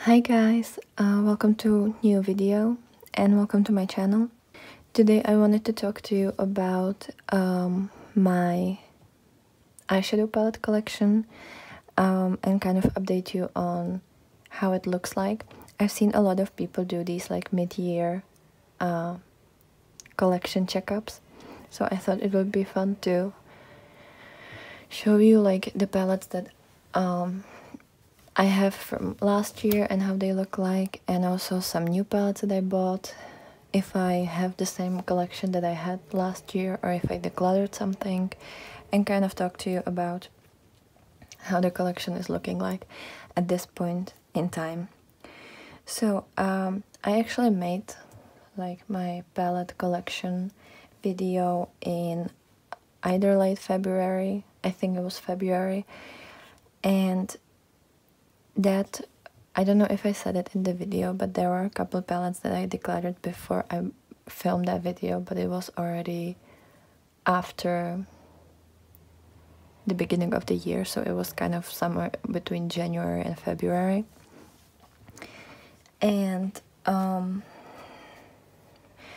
Hi guys, welcome to new video and welcome to my channel. Today I wanted to talk to you about my eyeshadow palette collection and kind of update you on how it looks like. I've seen a lot of people do these like mid-year collection checkups, so I thought it would be fun to show you like the palettes that I have from last year and how they look like, and also some new palettes that I bought, if I have the same collection that I had last year or if I decluttered something, and kind of talk to you about how the collection is looking like at this point in time. So I actually made like my palette collection video in either late February, I think it was February, and that, I don't know if I said it in the video, but there were a couple palettes that I decluttered before I filmed that video, but it was already after the beginning of the year, so it was kind of somewhere between January and February. And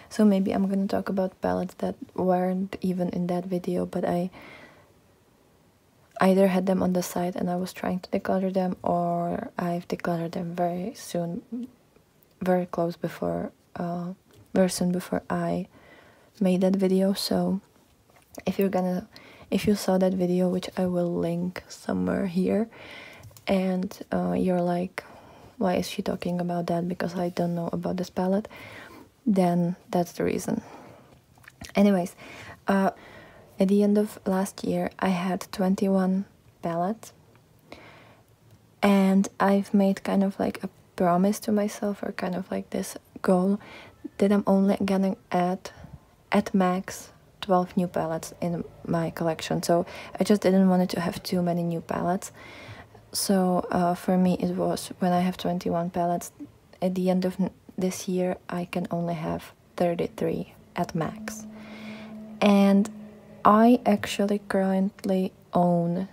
so maybe I'm gonna talk about palettes that weren't even in that video, but I either had them on the side and I was trying to declutter them, or I've decluttered them very soon, very soon before I made that video. So if you saw that video, which I will link somewhere here, and you're like, why is she talking about that, because I don't know about this palette, then that's the reason. Anyways, at the end of last year, I had 21 palettes, and I've made kind of like a promise to myself, or kind of like this goal, that I'm only gonna add at max 12 new palettes in my collection. So I just didn't want it to have too many new palettes. So for me it was, when I have 21 palettes, at the end of this year I can only have 33 at max. And I actually currently own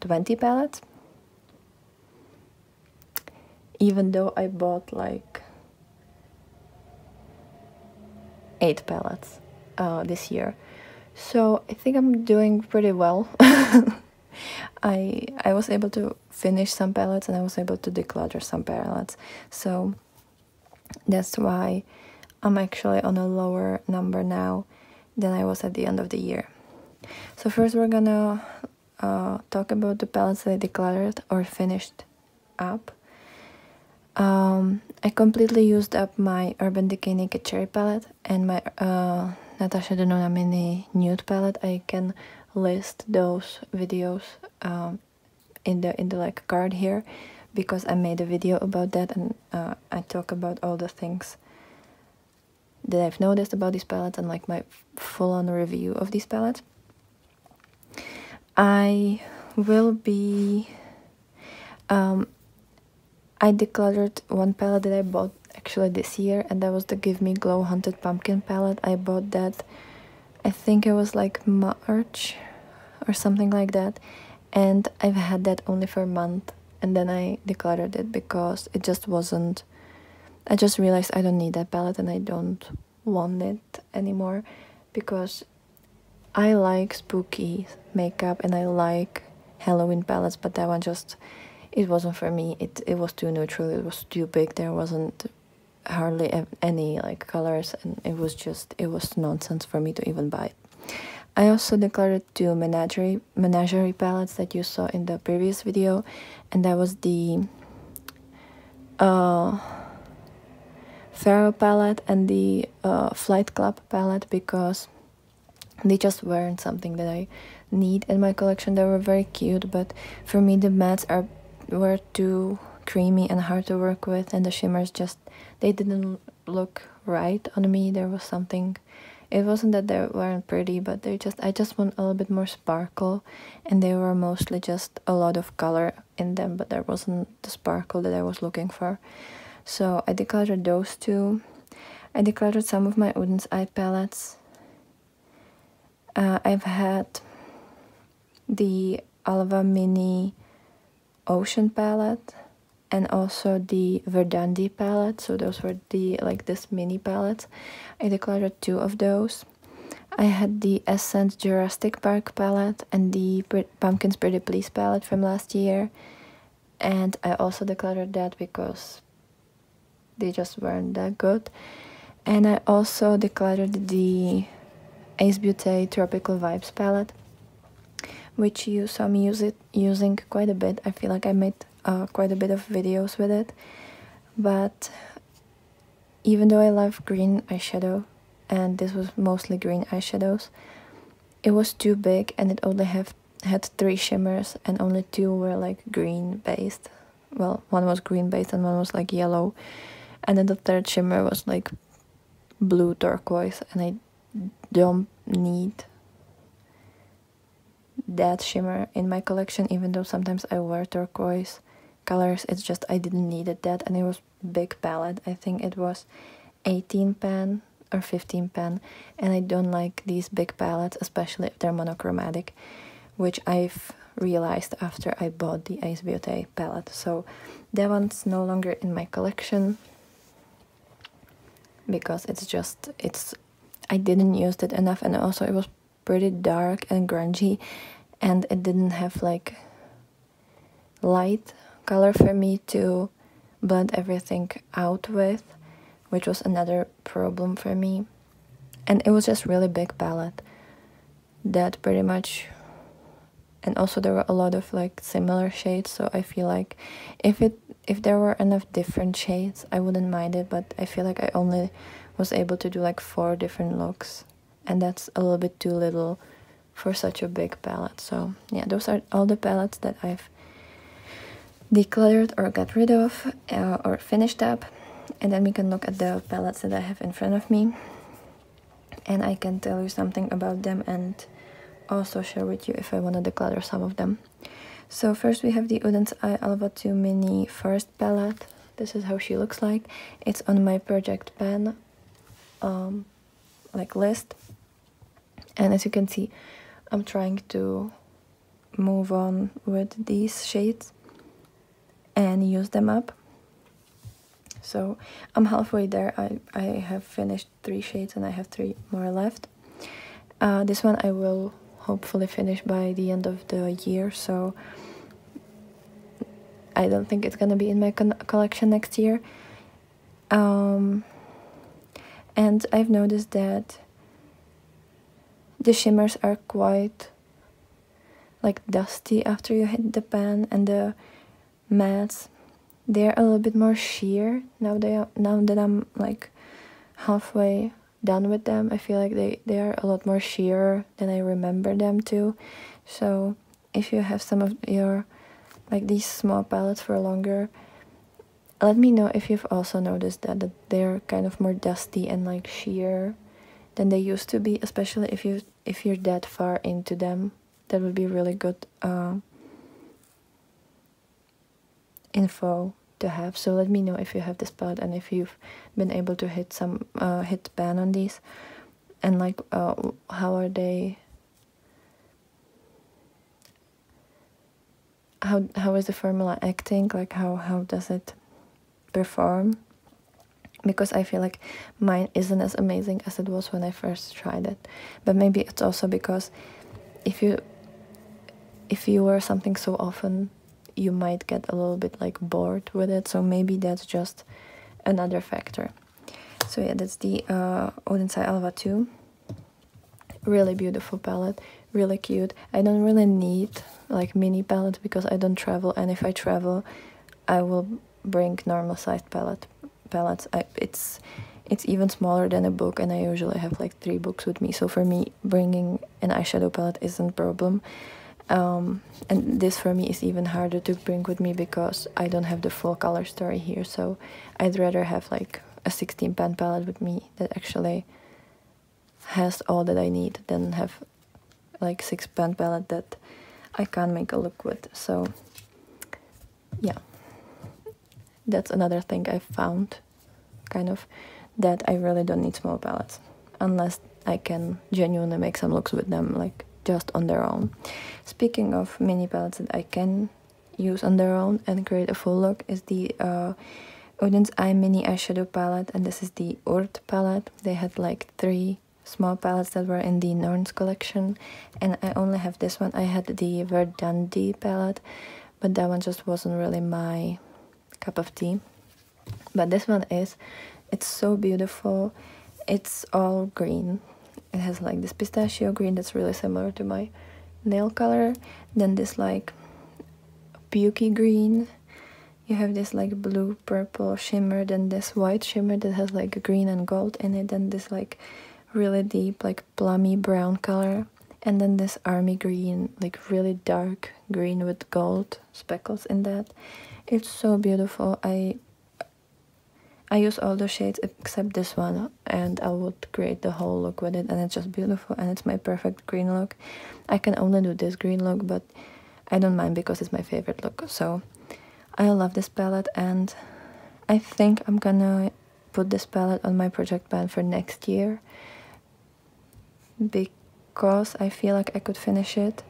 20 palettes, even though I bought like 8 palettes this year. So I think I'm doing pretty well. I was able to finish some palettes and I was able to declutter some palettes. So that's why I'm actually on a lower number now than I was at the end of the year. So first we're gonna talk about the palettes that I decluttered or finished up. I completely used up my Urban Decay Naked Cherry palette and my Natasha Denona Mini Nude palette. I can list those videos in the like card here, because I made a video about that, and I talk about all the things that I've noticed about these palettes and like my full-on review of these palettes. I will be I decluttered one palette that I bought actually this year, and that was the Give Me Glow Haunted Pumpkin palette. I bought that, I think it was like March or something like that, and I've had that only for a month, and then I decluttered it because it just wasn't, I just realized I don't need that palette and I don't want it anymore, because I like spooky makeup and I like Halloween palettes, but that one just, it wasn't for me. It was too neutral, it was too big, there wasn't hardly any like colors, and it was nonsense for me to even buy it. I also decluttered 2 menagerie palettes that you saw in the previous video, and that was the Pharaoh palette and the Flight Club palette, because they just weren't something that I need in my collection. They were very cute, but for me the mattes were too creamy and hard to work with, and the shimmers just, they didn't look right on me. There was something, it wasn't that they weren't pretty, but I just want a little bit more sparkle, and they were mostly just a lot of color in them, but there wasn't the sparkle that I was looking for. So I decluttered those 2. I decluttered some of my Oden's eye palettes. I've had the Alva Mini Ocean palette, and also the Verdandi palette. So those were the this mini palettes. I decluttered 2 of those. I had the Essence Jurassic Park palette and the Pumpkins Pretty Please palette from last year, and I also decluttered that because they just weren't that good. And I also decluttered the Ace Beauty Tropical Vibes palette, which you saw me using quite a bit. I feel like I made quite a bit of videos with it, but even though I love green eyeshadow, and this was mostly green eyeshadows, it was too big and it only had 3 shimmers and only 2 were like green based. Well, one was green based and one was like yellow, and then the third shimmer was like blue turquoise, and I don't need that shimmer in my collection, even though sometimes I wear turquoise colors. It's just I didn't need it that, and it was big palette. I think it was 18 pan or 15 pan, and I don't like these big palettes, especially if they're monochromatic, which I've realized after I bought the Ace Beauty palette. So that one's no longer in my collection because I didn't use it enough, and also it was pretty dark and grungy, and it didn't have like light color for me to blend everything out with, which was another problem for me. And it was just really big palette that pretty much, and also there were a lot of like similar shades, so I feel like if there were enough different shades I wouldn't mind it, but I feel like I only was able to do like 4 different looks, and that's a little bit too little for such a big palette. So yeah, those are all the palettes that I've decluttered or got rid of or finished up. And then we can look at the palettes that I have in front of me, and I can tell you something about them and also share with you if I want to declutter some of them. So first we have the Oden's Alva 2 Mini First palette. This is how she looks like. It's on my project pan list, and as you can see I'm trying to move on with these shades and use them up. So I'm halfway there. I have finished 3 shades and I have 3 more left. This one I will hopefully finish by the end of the year, so I don't think it's gonna be in my collection next year. And I've noticed that the shimmers are quite like dusty after you hit the pan, and the mattes, they're a little bit more sheer now that I'm like halfway done with them. I feel like they are a lot more sheer than I remember them to. So if you have some of your like these small palettes for longer, let me know if you've also noticed that they're kind of more dusty and like sheer than they used to be, especially if you're that far into them. That would be really good info to have. So let me know if you have this palette and if you've been able to hit pan on these, and like how are they, how is the formula acting, like how does it perform, because I feel like mine isn't as amazing as it was when I first tried it. But maybe it's also because if you wear something so often, you might get a little bit like bored with it, so maybe that's just another factor. So yeah, that's the Oden's Alva 2. Really beautiful palette, really cute. I don't really need like mini palettes because I don't travel, and if I travel I will bring normal sized palettes. It's even smaller than a book, and I usually have like 3 books with me, so for me bringing an eyeshadow palette isn't a problem. And this for me is even harder to bring with me because I don't have the full color story here, so I'd rather have like a 16 pan palette with me that actually has all that I need than have like 6 pan palette that I can't make a look with. So yeah, that's another thing I've found, kind of, that I really don't need small palettes unless I can genuinely make some looks with them, like just on their own. Speaking of mini palettes that I can use on their own and create a full look is the Oden's Eye Mini Eyeshadow Palette, and this is the Urt palette. They had like 3 small palettes that were in the Norns collection, and I only have this one. I had the Verdandi palette, but that one just wasn't really my cup of tea. But this one is, it's so beautiful. It's all green. It has like this pistachio green that's really similar to my nail color. Then this like pukey green. You have this like blue purple shimmer, then this white shimmer that has like green and gold in it, then this like really deep like plummy brown color, and then this army green, like really dark green with gold speckles in that. It's so beautiful. I use all the shades except this one, and I would create the whole look with it, and it's just beautiful, and it's my perfect green look. I can only do this green look, but I don't mind because it's my favorite look. So I love this palette, and I think I'm gonna put this palette on my project plan for next year because I feel like I could finish it.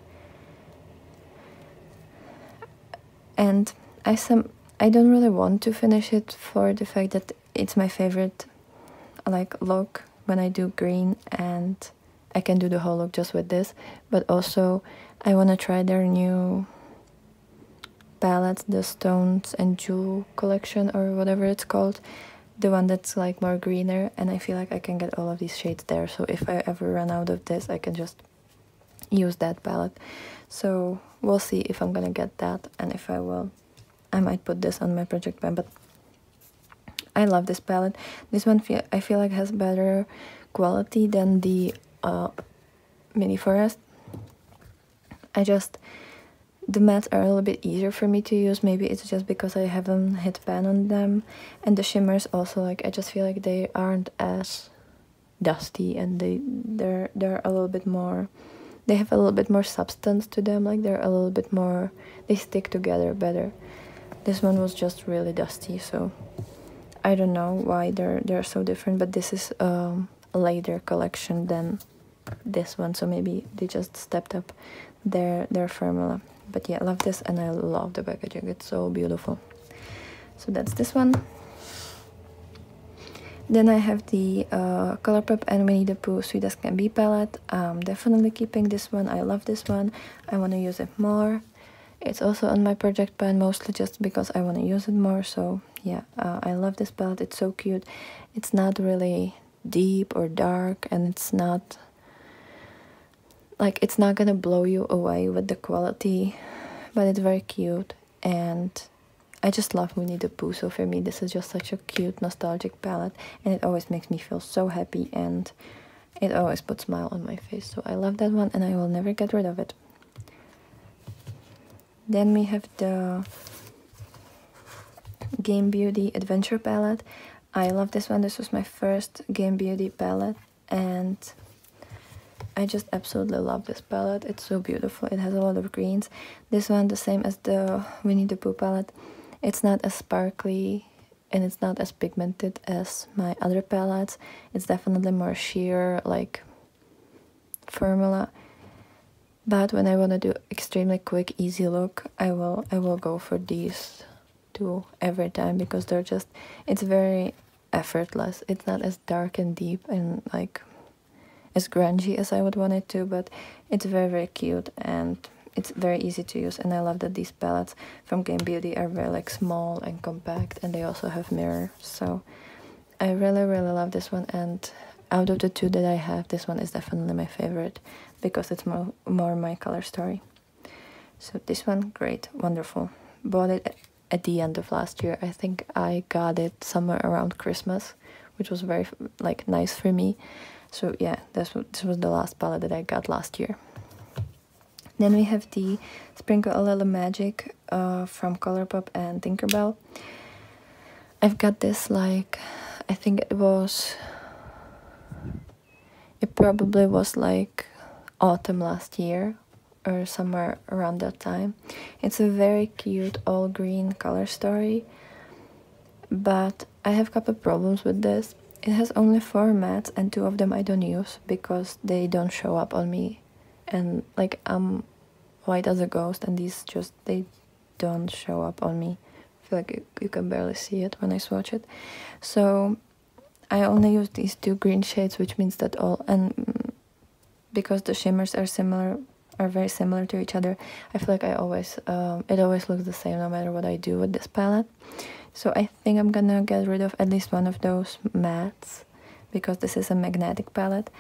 And I don't really want to finish it for the fact that it's my favorite like look when I do green, and I can do the whole look just with this, but also I want to try their new palettes, the Stones and Jewel collection or whatever it's called, the one that's like more greener, and I feel like I can get all of these shades there, so if I ever run out of this I can just use that palette. So we'll see if I'm gonna get that, and if I will, I might put this on my project plan. But I love this palette. This one I feel like has better quality than the Mini Forest. The mattes are a little bit easier for me to use. Maybe it's just because I haven't hit pan on them. And the shimmers also, like, I just feel like they aren't as dusty, and they're a little bit more, they have a little bit more substance to them. Like, they're a little bit more, they stick together better. This one was just really dusty, so I don't know why they're so different, but this is a later collection than this one, so maybe they just stepped up their formula. But yeah, I love this, and I love the packaging. It's so beautiful. So that's this one. Then I have the Colourpop and Winnie the Pooh Sweet as Can Be palette. I'm definitely keeping this one. I love this one. I want to use it more. It's also on my project plan, mostly just because I want to use it more. So yeah, I love this palette. It's so cute. It's not really deep or dark, and it's not like, it's not gonna blow you away with the quality, but it's very cute, and I just love Winnie the Pooh, so for me this is just such a cute nostalgic palette, and it always makes me feel so happy, and it always puts a smile on my face. So I love that one, and I will never get rid of it. Then we have the Game Beauty Adventure palette. I love this one. This was my first Game Beauty palette, and I just absolutely love this palette. It's so beautiful. It has a lot of greens. This one, the same as the Winnie the Pooh palette. It's not as sparkly, and it's not as pigmented as my other palettes. It's definitely more sheer, like, formula. But when I want to do extremely quick, easy look, I will go for these two every time, because they're just, it's very effortless. It's not as dark and deep and like as grungy as I would want it to, but it's very, very cute, and it's very easy to use. And I love that these palettes from Game Beauty are very like small and compact, and they also have mirrors. So I really, really love this one, and out of the two that I have, this one is definitely my favorite because it's more my color story. So this one, great, wonderful. Bought it at the end of last year. I think I got it somewhere around Christmas, which was very like nice for me. So yeah, this was the last palette that I got last year. Then we have the Sprinkle a Little Magic from Colourpop and Tinkerbell. I've got this, like, I think it probably was like autumn last year or somewhere around that time. It's a very cute all green color story, but I have a couple problems with this. It has only 4 mattes, and 2 of them I don't use because they don't show up on me, and like I'm white as a ghost, and these just, they don't show up on me. I feel like you can barely see it when I swatch it. So I only use these two green shades, which means that because the shimmers are very similar to each other, I feel like it always looks the same no matter what I do with this palette. So I think I'm gonna get rid of at least one of those mattes, because this is a magnetic palette,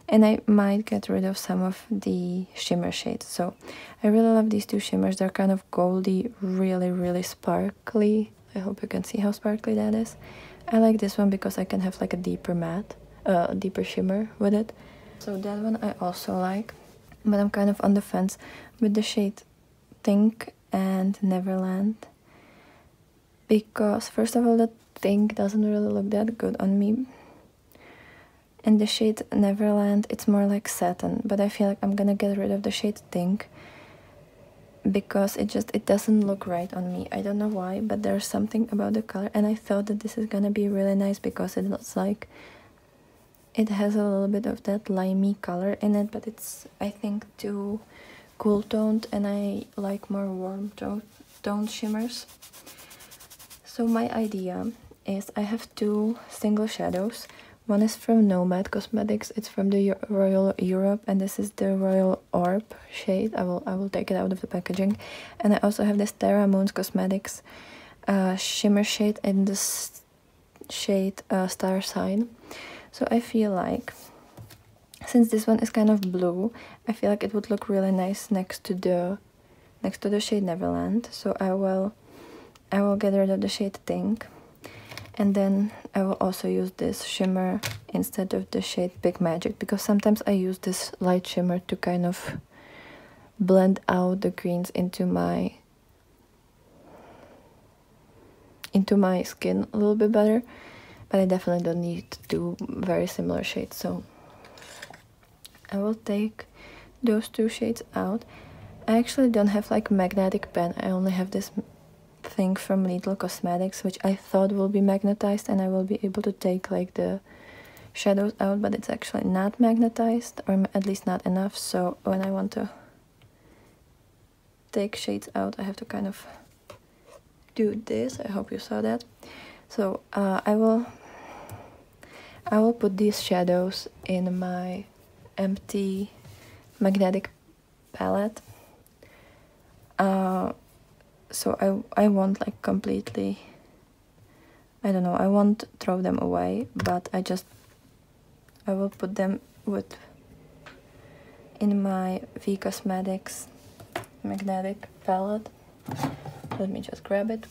and I might get rid of some of the shimmer shades. So I really love these two shimmers. They're kind of goldy, really sparkly. I hope you can see how sparkly that is. I like this one because I can have like a deeper matte, deeper shimmer with it. So that one I also like, but I'm kind of on the fence with the shade Think and Neverland, because first of all, the Think doesn't really look that good on me, and the shade Neverland, it's more like satin, but I feel like I'm gonna get rid of the shade Think because it doesn't look right on me. I don't know why, but there's something about the color, and I thought that this is gonna be really nice because it looks like it has a little bit of that limey color in it, but it's, I think, too cool toned, and I like more warm toned shimmers. So my idea is I have two single shadows. One is from Nomad Cosmetics. It's from the Royal Europe, and this is the Royal Orb shade. I will take it out of the packaging. And I also have this Terra Moons Cosmetics shimmer shade in this shade Star Sign. So I feel like, since this one is kind of blue, I feel like it would look really nice next to the shade Neverland. So I will get rid of the shade Think, and then I will also use this shimmer instead of the shade Big Magic, because sometimes I use this light shimmer to kind of blend out the greens into my skin a little bit better. But I definitely don't need to do very similar shades, so I will take those two shades out. I actually don't have like magnetic pen. I only have this thing from Lidl Cosmetics, which I thought will be magnetized and I will be able to take like the shadows out, but it's actually not magnetized, or at least not enough. So when I want to take shades out, I have to kind of do this. I hope you saw that. So I will put these shadows in my empty magnetic palette. So I won't like completely, I don't know, I won't throw them away, but I will put them in my V Cosmetics magnetic palette. Let me just grab it.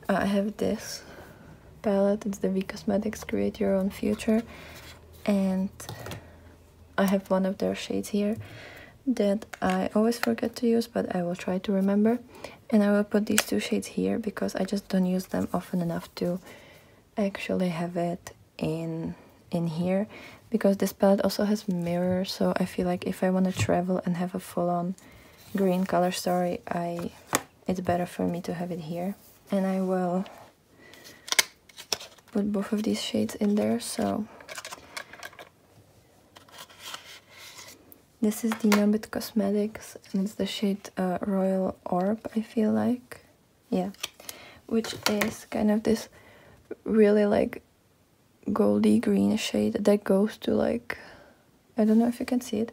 I have this palette. It's the V Cosmetics Create Your Own Future, and I have one of their shades here that I always forget to use, but I will try to remember. And I will put these two shades here because I just don't use them often enough to actually have it in here, because this palette also has mirrors, so I feel like if I want to travel and have a full-on green color story, it's better for me to have it here. And I will put both of these shades in there. So this is the Nomad Cosmetics, and it's the shade Royal Orb, I feel like. Yeah, which is kind of this really like goldy green shade that goes to like, I don't know if you can see it,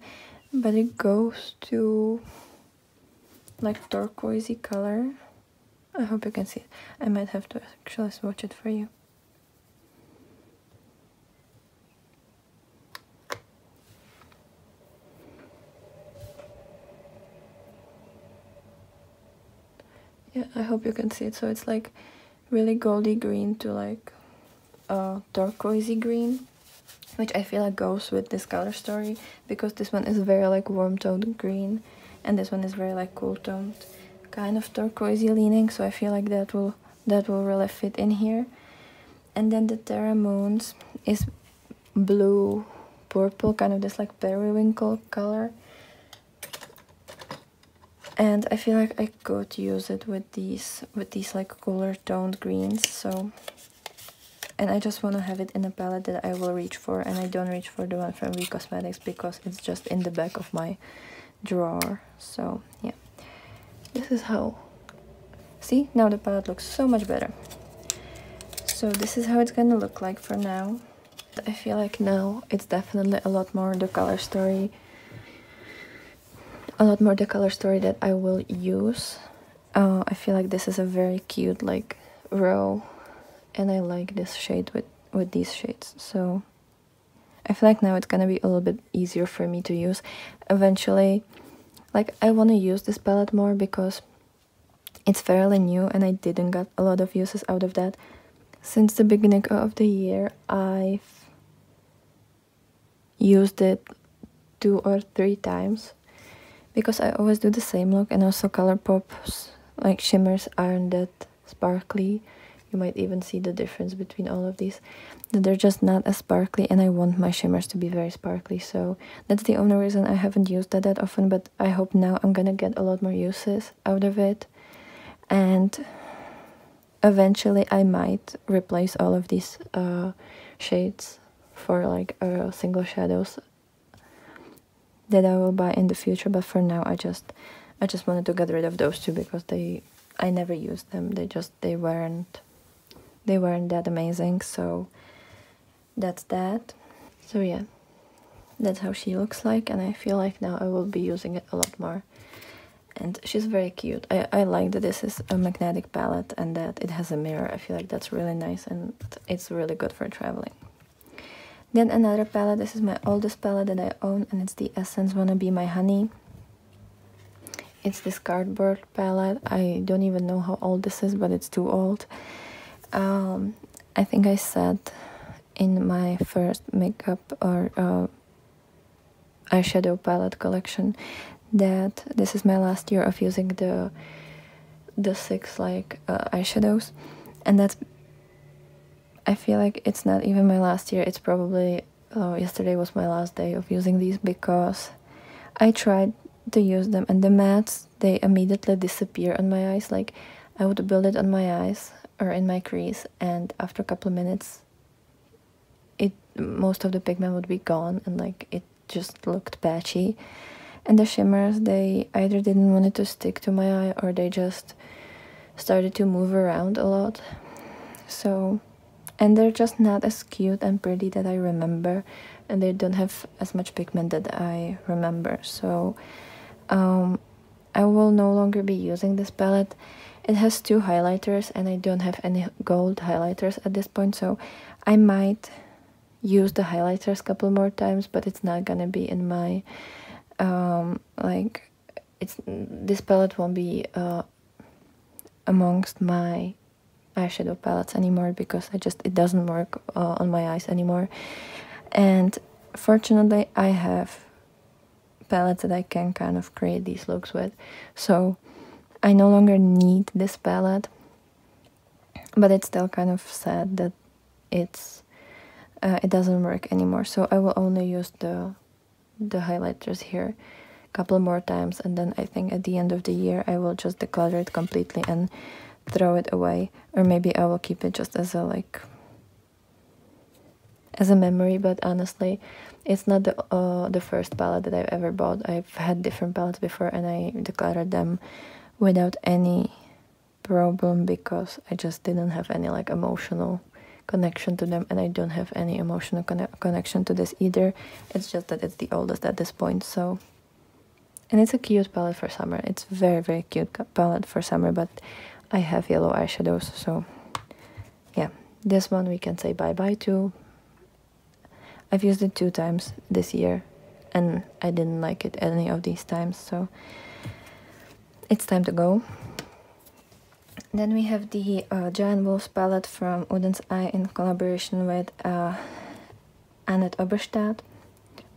but it goes to like turquoisey color. I hope you can see it. I might have to actually swatch it for you. Yeah, I hope you can see it. So it's like really goldy green to like turquoisey green, which I feel like goes with this color story, because this one is very like warm toned green and this one is very like cool toned, kind of turquoisey leaning. So I feel like that will really fit in here. And then the Terra Moons is blue purple, kind of this like periwinkle color. And I feel like I could use it with these like cooler toned greens. So, and I just want to have it in a palette that I will reach for, and I don't reach for the one from V Cosmetics because it's just in the back of my drawer. So yeah, this is how See, now the palette looks so much better. So this is how it's gonna look like for now. I feel like now it's definitely a lot more the color story. That I will use. I feel like this is a very cute like row, and I like this shade with these shades. So I feel like now it's gonna be a little bit easier for me to use. Eventually, like I want to use this palette more because it's fairly new and I didn't get a lot of uses out of that. Since the beginning of the year, I've used it 2 or 3 times because I always do the same look, and also Colourpop's like shimmers aren't that sparkly. You might even see the difference between all of these. They're just not as sparkly, and I want my shimmers to be very sparkly, so that's the only reason I haven't used that often, but I hope now I'm gonna get a lot more uses out of it. And eventually I might replace all of these shades for like single shadows that I will buy in the future, but for now I just wanted to get rid of those two because I never used them. They weren't that amazing, so that's that. So yeah, that's how she looks like, and I feel like now I will be using it a lot more. And she's very cute. I like that this is a magnetic palette and that it has a mirror. I feel like that's really nice and it's really good for traveling. Then another palette. This is my oldest palette that I own, and it's the Essence Wanna Be My Honey. It's this cardboard palette. I don't even know how old this is, but it's too old. I think I said in my first makeup or eyeshadow palette collection that this is my last year of using the 6 like eyeshadows, and that's, I feel like it's not even my last year. It's probably yesterday was my last day of using these because I tried to use them and the mattes, they immediately disappear on my eyes. Like I would build it on my eyes or in my crease, and after a couple of minutes most of the pigment would be gone, and like it just looked patchy. And the shimmers, they either didn't want it to stick to my eye or they just started to move around a lot. So, and they're just not as cute and pretty that I remember, and they don't have as much pigment that I remember. So I will no longer be using this palette. It has 2 highlighters and I don't have any gold highlighters at this point, so I might use the highlighters a couple more times, but it's not gonna be in my like this palette won't be amongst my eyeshadow palettes anymore because it doesn't work on my eyes anymore. And fortunately I have palettes that I can kind of create these looks with, so I no longer need this palette, but it's still kind of sad that it doesn't work anymore. So I will only use the highlighters here a couple more times, and then I think at the end of the year I will just declutter it completely and throw it away, or maybe I will keep it just as a memory. But honestly, it's not the first palette that I've ever bought. I've had different palettes before and I decluttered them without any problem because I just didn't have any like emotional connection to them, and I don't have any emotional connection to this either. It's just that it's the oldest at this point. So, and it's a cute palette for summer. It's very, very cute palette for summer, but I have yellow eyeshadows, so yeah, this one we can say bye-bye to. I've used it 2 times this year and I didn't like it any of these times, so it's time to go. Then we have the Giant Wolves palette from Oden's Eye in collaboration with Annette Oberstadt,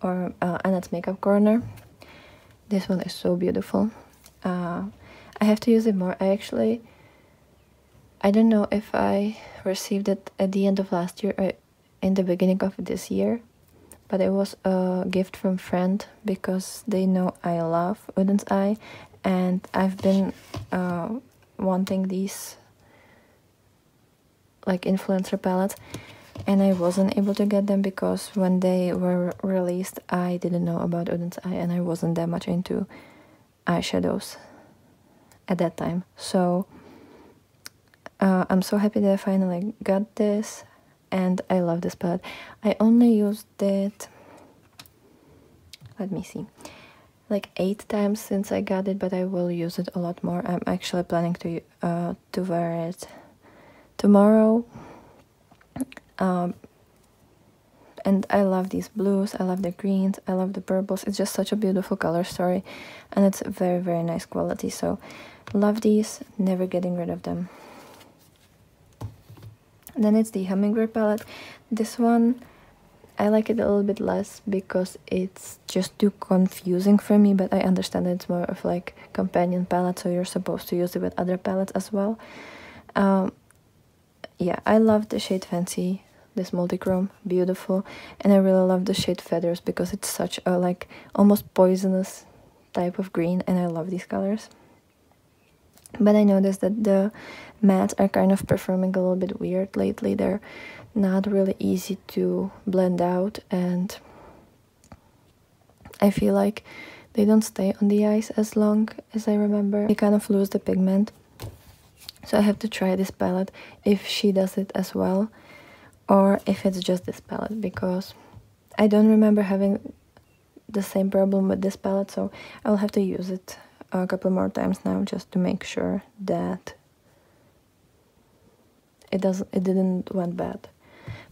or Annette's Makeup Corner. This one is so beautiful. I have to use it more. I don't know if I received it at the end of last year or in the beginning of this year, but it was a gift from friend because they know I love Oden's Eye, and I've been wanting these like influencer palettes, and I wasn't able to get them because when they were released I didn't know about Oden's Eye and I wasn't that much into eyeshadows at that time. So I'm so happy that I finally got this, and I love this palette. I only used it, let me see, like 8 times since I got it, but I will use it a lot more. I'm actually planning to wear it tomorrow. And I love these blues, I love the greens, I love the purples. It's just such a beautiful color story, and it's very, very nice quality. So love these, never getting rid of them. Then it's the Hummingbird palette. This one, I like it a little bit less because it's just too confusing for me, but I understand it's more of like companion palette, so you're supposed to use it with other palettes as well. Yeah, I love the shade Fancy, this multichrome, beautiful, and I really love the shade Feathers because it's such a like almost poisonous type of green, and I love these colors. But I noticed that the mattes are kind of performing a little bit weird lately. They're not really easy to blend out, and I feel like they don't stay on the eyes as long as I remember. They kind of lose the pigment. So I have to try this palette if she does it as well, or if it's just this palette, because I don't remember having the same problem with this palette, so I'll have to use it a couple more times now just to make sure that it didn't went bad.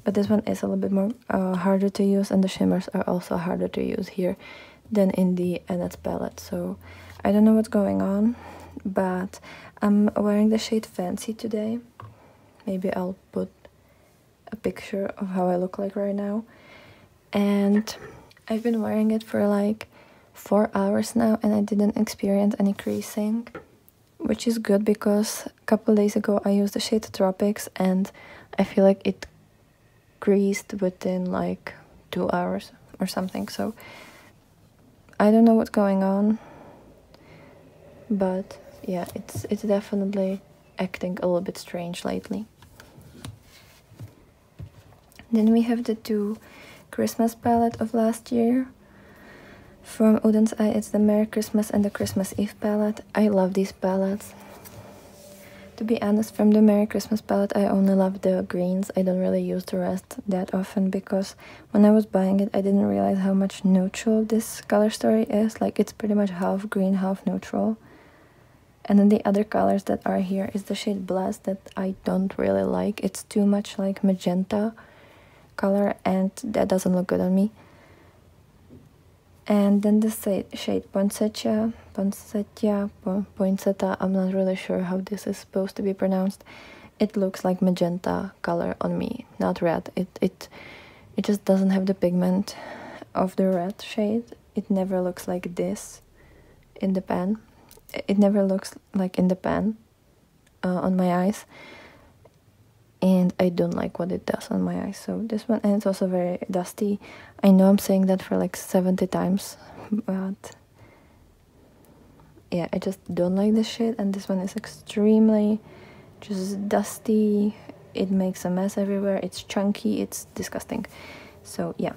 But this one is a little bit more harder to use, and the shimmers are also harder to use here than in the Annette's palette. So I don't know what's going on, but I'm wearing the shade Fancy today. Maybe I'll put a picture of how I look like right now. And I've been wearing it for like 4 hours now, and I didn't experience any creasing, which is good because a couple days ago I used the shade Tropics and I feel like it creased within like 2 hours or something. So I don't know what's going on, but yeah, it's definitely acting a little bit strange lately. Then we have the two Christmas palette of last year. From Oden's Eye, it's the Merry Christmas and the Christmas Eve palette. I love these palettes. To be honest, from the Merry Christmas palette, I only love the greens. I don't really use the rest that often because when I was buying it, I didn't realize how much neutral this color story is. Like, it's pretty much half green, half neutral. And then the other colors that are here is the shade Blast that I don't really like. It's too much like magenta color, and that doesn't look good on me. And then the shade Poinsettia, I'm not really sure how this is supposed to be pronounced. It looks like magenta color on me, not red. It just doesn't have the pigment of the red shade. It never looks like this in the pan. It never looks like in the pan on my eyes. And I don't like what it does on my eyes. So this one, and it's also very dusty. I know I'm saying that for like 70 times, but yeah, I just don't like this shade. And this one is extremely just dusty. It makes a mess everywhere. It's chunky. It's disgusting. So yeah,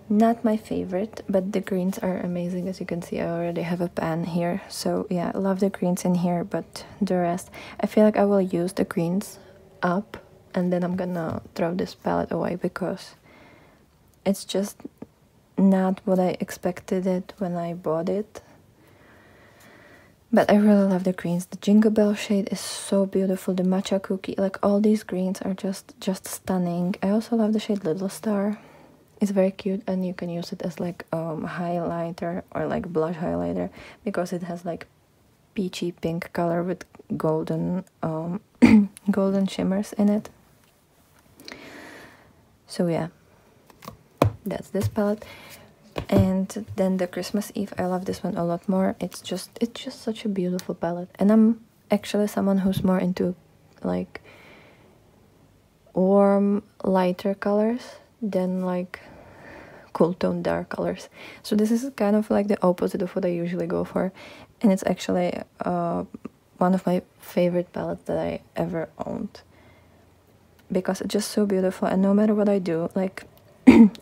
not my favorite, but the greens are amazing. As you can see, I already have a pan here. So yeah, I love the greens in here, but the rest, I feel like I will use the greens up and then I'm gonna throw this palette away because it's just not what I expected it when I bought it. But I really love the greens. The Jingle Bell shade is so beautiful. The Matcha Cookie, like all these greens are just stunning. I also love the shade Little Star. It's very cute, and you can use it as like highlighter or like blush highlighter because it has like peachy pink color with golden golden shimmers in it. So yeah, that's this palette. And then the Christmas Eve, I love this one a lot more. It's just such a beautiful palette, and I'm actually someone who's more into like warm lighter colors than like cool tone dark colors. So this is kind of like the opposite of what I usually go for, and it's actually one of my favorite palettes that I ever owned because it's just so beautiful. And no matter what I do, like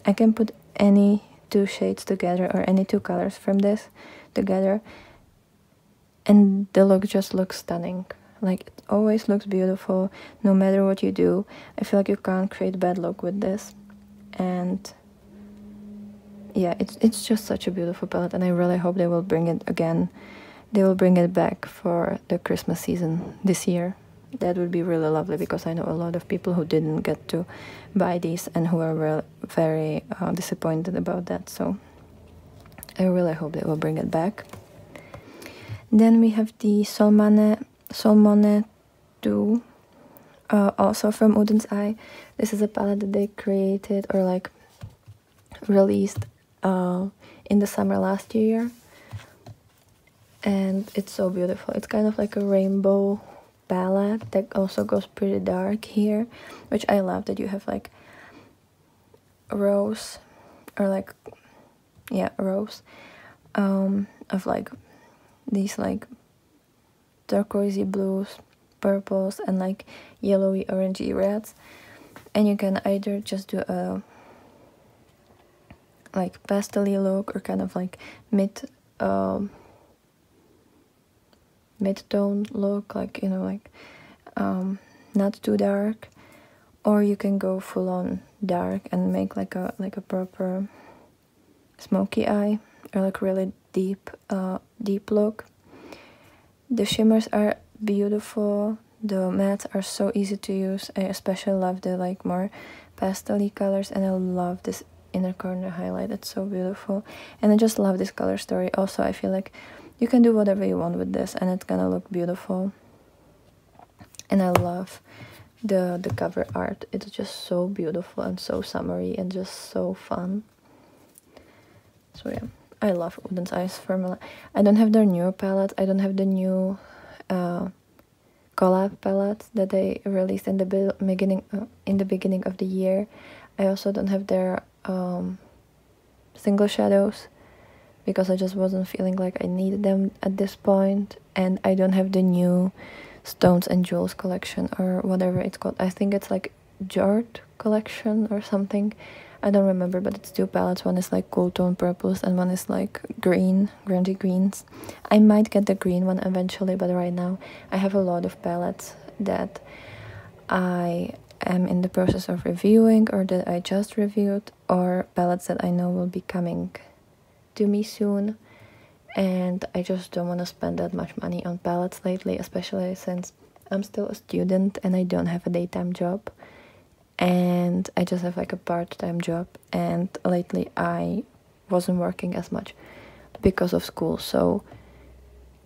I can put any two shades together or any two colors from this together and the look just looks stunning. Like, it always looks beautiful no matter what you do. I feel like you can't create bad look with this. And yeah, it's just such a beautiful palette, and I really hope they will bring it again. They will bring it back for the Christmas season this year. That would be really lovely, because I know a lot of people who didn't get to buy these and who are very disappointed about that. So I really hope they will bring it back. Then we have the Solmone 2, also from Oden's Eye. This is a palette that they created, or like released in the summer last year, and it's so beautiful. It's kind of like a rainbow palette that also goes pretty dark here, which I love, that you have like rows, or like, yeah, rows of like these like turquoisey blues, purples, and like yellowy orangey reds, and you can either just do a like pastel-y look, or kind of like mid-tone look, like, you know, like not too dark, or you can go full-on dark and make like a proper smoky eye, or like really deep look. The shimmers are beautiful. The mattes are so easy to use. I especially love the like more pastel-y colors, and I love this inner corner highlight. It's so beautiful, and I just love this color story. Also, I feel like you can do whatever you want with this, and it's gonna look beautiful. And I love the cover art. It's just so beautiful and so summery and just so fun. So yeah, I love Oden's Eyes formula. I don't have their newer palettes. I don't have the new collab palettes that they released in the beginning of the year. I also don't have their single shadows, because I just wasn't feeling like I needed them at this point. And I don't have the new Stones and Jewels collection, or whatever it's called. I think it's like Jart collection or something. I don't remember, but it's 2 palettes. One is like cool tone purples, and one is like grungy greens. I might get the green one eventually, but right now I have a lot of palettes that I am in the process of reviewing, or that I just reviewed, or palettes that I know will be coming to me soon, and I just don't want to spend that much money on palettes lately, especially since I'm still a student and I don't have a daytime job, and I just have like a part-time job, and lately I wasn't working as much because of school. So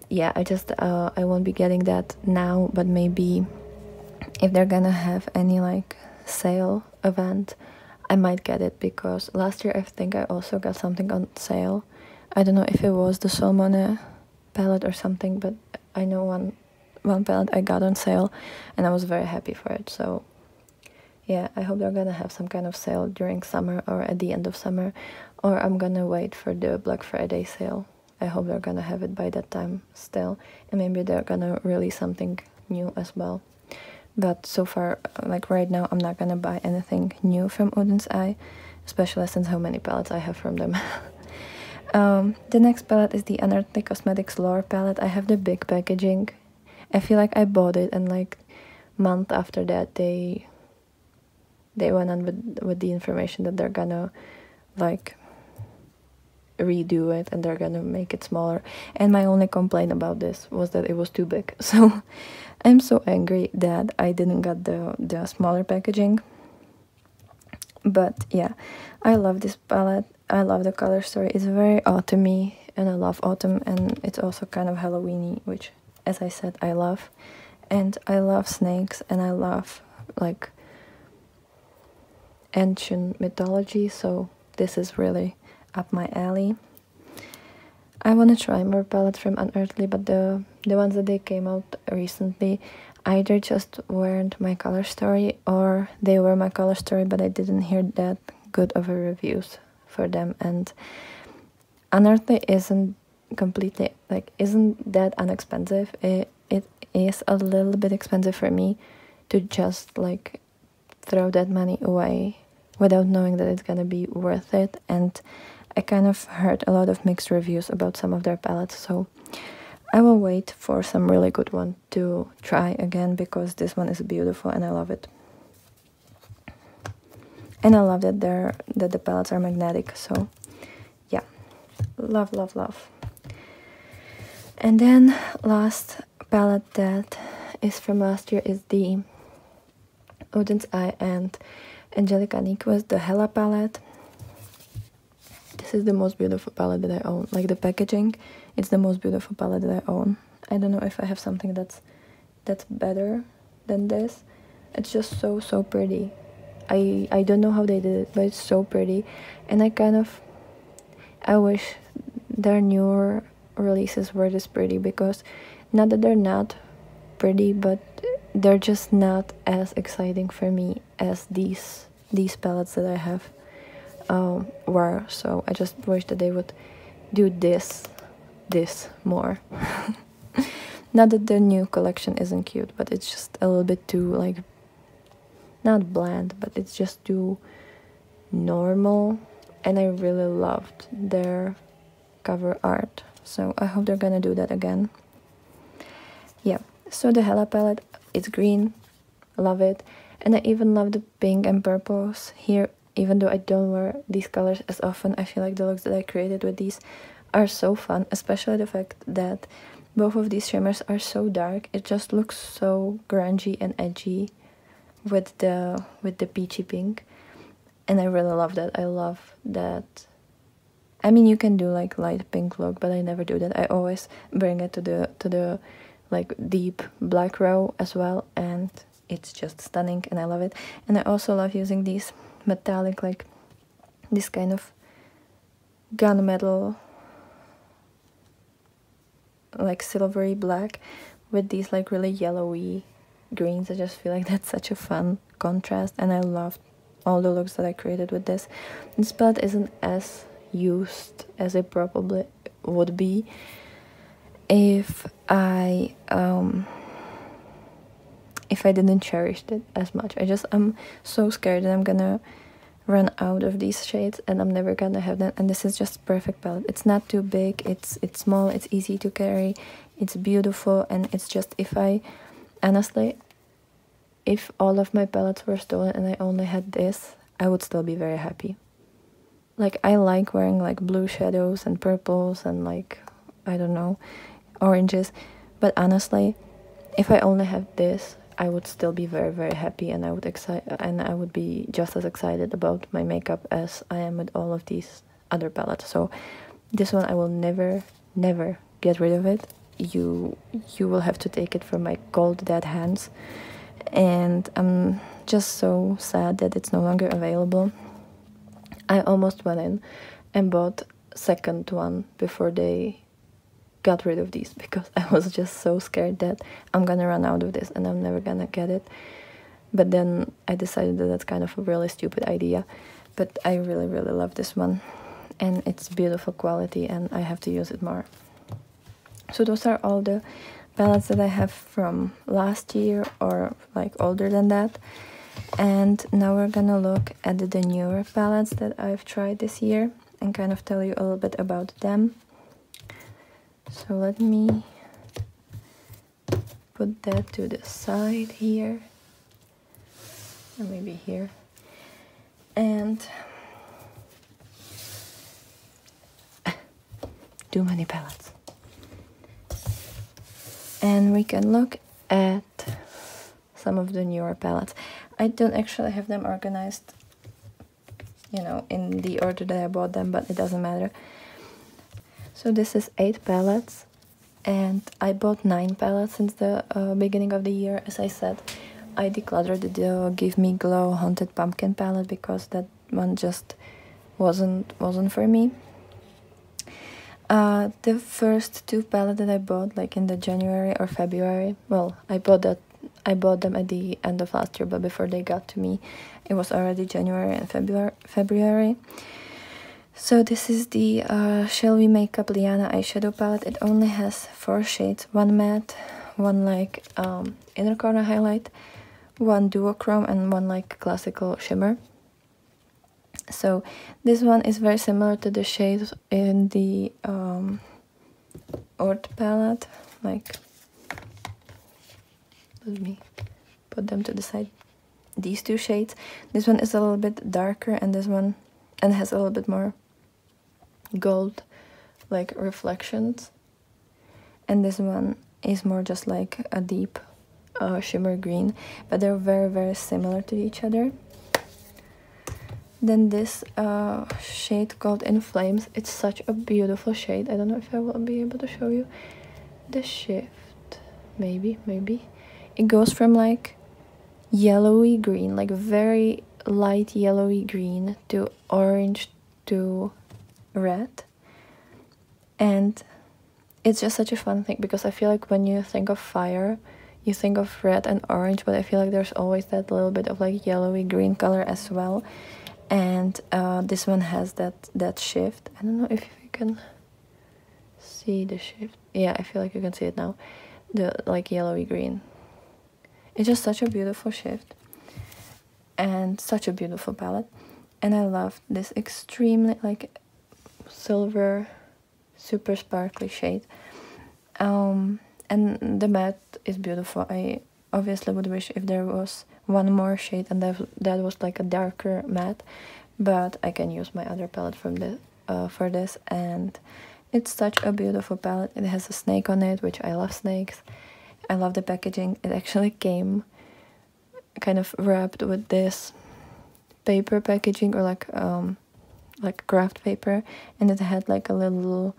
yeah, I won't be getting that now, but maybe if they're gonna have any like sale event, I might get it, because last year I think I also got something on sale. I don't know if it was the Solmone palette or something, but I know one palette I got on sale, and I was very happy for it. So yeah, I hope they're gonna have some kind of sale during summer, or at the end of summer, or I'm gonna wait for the Black Friday sale. I hope they're gonna have it by that time still, and maybe they're gonna release something new as well. But so far, like right now, I'm not gonna buy anything new from Oden's Eye, especially since how many palettes I have from them. The next palette is the Untitled Cosmetics Lore palette. I have the big packaging. I feel like I bought it, and like month after that they went on with the information that they're gonna like redo it, and they're gonna make it smaller. And my only complaint about this was that it was too big. So I'm so angry that I didn't get the smaller packaging. But yeah, I love this palette. I love the color story. It's very autumny, and I love autumn, and it's also kind of Halloweeny, which, as I said, I love. And I love snakes, and I love like ancient mythology, so this is really up my alley. I want to try more palettes from Unearthly, but the ones that they came out recently either just weren't my color story, or they were my color story, but I didn't hear that good of a reviews for them. And Unearthly isn't completely, like, isn't that inexpensive. It is a little bit expensive for me to just like throw that money away without knowing that it's gonna be worth it. And I kind of heard a lot of mixed reviews about some of their palettes, so I will wait for some really good one to try again, because this one is beautiful and I love it. And I love that the palettes are magnetic, so yeah, love, love, love. And then last palette that is from last year is the Oden's Eye and Angelica Niquez, the Hela palette. This is the most beautiful palette that I own. Like, the packaging, it's the most beautiful palette that I own. I don't know if I have something that's better than this. It's just so pretty. I don't know how they did it, but it's so pretty. And I wish their newer releases were this pretty, because not that they're not pretty, but they're just not as exciting for me as these palettes that I have were. So I just wish that they would do this more. Not that the new collection isn't cute, but it's just a little bit too, like, not bland, but it's just too normal. And I really loved their cover art, so I hope they're gonna do that again. Yeah, so the Hela palette, it's green, love it. And I even love the pink and purples here. Even though I don't wear these colors as often, I feel like the looks that I created with these are so fun, especially the fact that both of these shimmers are so dark. It just looks so grungy and edgy with the peachy pink, and I really love that. I love that. I mean, you can do like light pink look, but I never do that. I always bring it to the like deep black row as well, and it's just stunning and I love it. And I also love using these metallic, like this kind of gunmetal, like silvery black with these like really yellowy greens. I just feel like that's such a fun contrast, and I love all the looks that I created with this. This palette isn't as used as it probably would be if I didn't cherish it as much. I'm so scared that I'm gonna run out of these shades and I'm never gonna have them. And this is just perfect palette. It's not too big, it's small, it's easy to carry, it's beautiful, and it's just, honestly, if all of my palettes were stolen and I only had this, I would still be very happy. Like, I like wearing like blue shadows and purples and like, I don't know, oranges, but honestly, if I only had this, I would still be very, very happy, and I would be just as excited about my makeup as I am with all of these other palettes. So this one, I will never get rid of it. You will have to take it from my cold dead hands, and I'm just so sad that it's no longer available. I almost went in and bought second one before they got rid of these, because I was just so scared that I'm gonna run out of this and I'm never gonna get it. But then I decided that that's kind of a really stupid idea. But I really love this one, and it's beautiful quality, and I have to use it more. So those are all the palettes that I have from last year or like older than that. And now we're gonna look at the newer palettes that I've tried this year and kind of tell you a little bit about them. So let me put that to the side here, or maybe here. And too many palettes. And we can look at some of the newer palettes. I don't actually have them organized, you know, in the order that I bought them, but it doesn't matter. So this is 8 palettes, and I bought 9 palettes since the beginning of the year. As I said, I decluttered the Give Me Glow Haunted Pumpkin palette because that one just wasn't for me. The first 2 palettes that I bought, like in the January or February, well, I bought them at the end of last year, but before they got to me, it was already January and February. So this is the Shall We Make Up Liana eyeshadow palette. It only has 4 shades, 1 matte, 1 like inner corner highlight, 1 duochrome, and 1 like classical shimmer. So this one is very similar to the shades in the Earth palette. Like, let me put them to the side. These two shades. This one is a little bit darker, and this one and has a little bit more gold like reflections, and this one is more just like a deep shimmer green, but they're very similar to each other. Then this shade called In Flames. It's such a beautiful shade. I don't know if I will be able to show you the shift. Maybe it goes from like yellowy green, like very light yellowy green, to orange to red. And it's just such a fun thing, because I feel like when you think of fire, you think of red and orange, but I feel like there's always that little bit of like yellowy green color as well. And this one has that shift. I don't know if you can see the shift. Yeah, I feel like you can see it now. The like yellowy green. It's just such a beautiful shift and such a beautiful palette. And I love this extremely like silver, super sparkly shade. And the matte is beautiful. I obviously would wish if there was one more shade and that was like a darker matte, but I can use my other palette from the for this, and it's such a beautiful palette. It has a snake on it, which I love snakes. I love the packaging. It actually came kind of wrapped with this paper packaging, or like craft paper, and it had like a little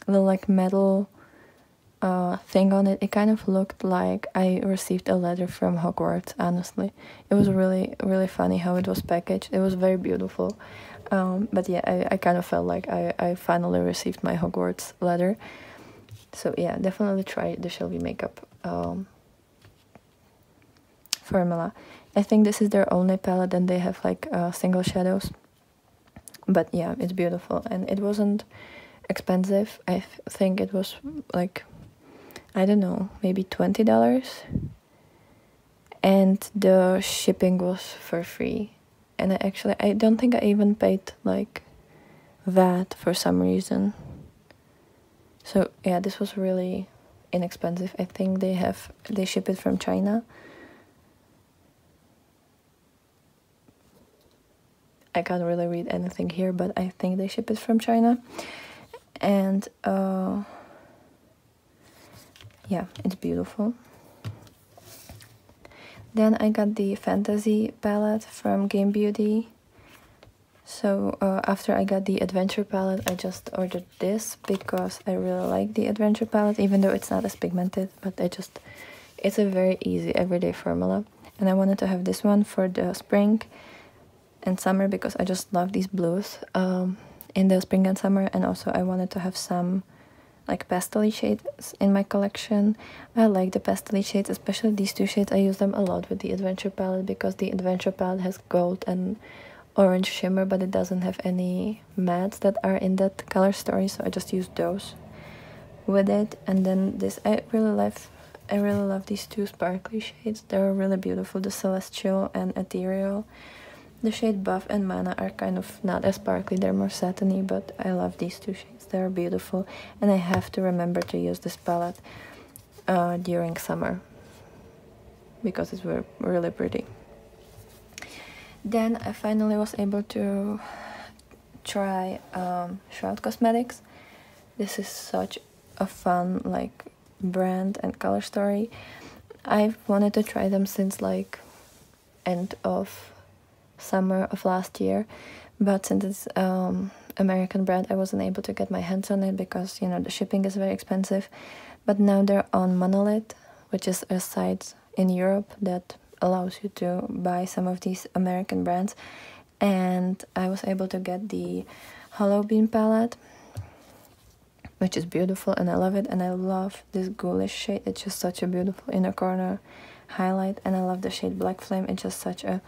like metal thing on it. It kind of looked like I received a letter from Hogwarts, honestly. It was really funny how it was packaged. It was very beautiful. But yeah, I kind of felt like I finally received my Hogwarts letter. So yeah, definitely try the Shelby Makeup formula. I think this is their only palette, and they have like single shadows. But yeah, it's beautiful, and it wasn't expensive. I think it was like, I don't know, maybe $20, and the shipping was for free. And I don't think I even paid like VAT for some reason. So yeah, this was really inexpensive. I think they ship it from China. I can't really read anything here, but I think they ship it from China. And yeah, it's beautiful. Then I got the Fantasy palette from Game Beauty. So after I got the Adventure palette, I just ordered this because I really like the Adventure palette, even though it's not as pigmented, but it's a very easy everyday formula. And I wanted to have this one for the spring and summer because I just love these blues in the spring and summer. And also I wanted to have some like pastel shades in my collection. I like the pastel shades, especially these two shades. I use them a lot with the Adventure palette because the Adventure palette has gold and orange shimmer, but it doesn't have any mattes that are in that color story, so I just use those with it. And then this, I really love these two sparkly shades. They're really beautiful, the Celestial and Ethereal. The shade Buff and Mana are kind of not as sparkly, they're more satiny, but I love these two shades. They're beautiful, and I have to remember to use this palette during summer because it's really pretty. Then I finally was able to try Shroud Cosmetics. This is such a fun like brand and color story. I've wanted to try them since like end of summer of last year, but since it's American brand, I wasn't able to get my hands on it because, you know, the shipping is very expensive. But now they're on Monolith, which is a site in Europe that allows you to buy some of these American brands. And I was able to get the Hollow Bean palette, which is beautiful, and I love it. And I love this ghoulish shade. It's just such a beautiful inner corner highlight. And I love the shade Black Flame. It's just such a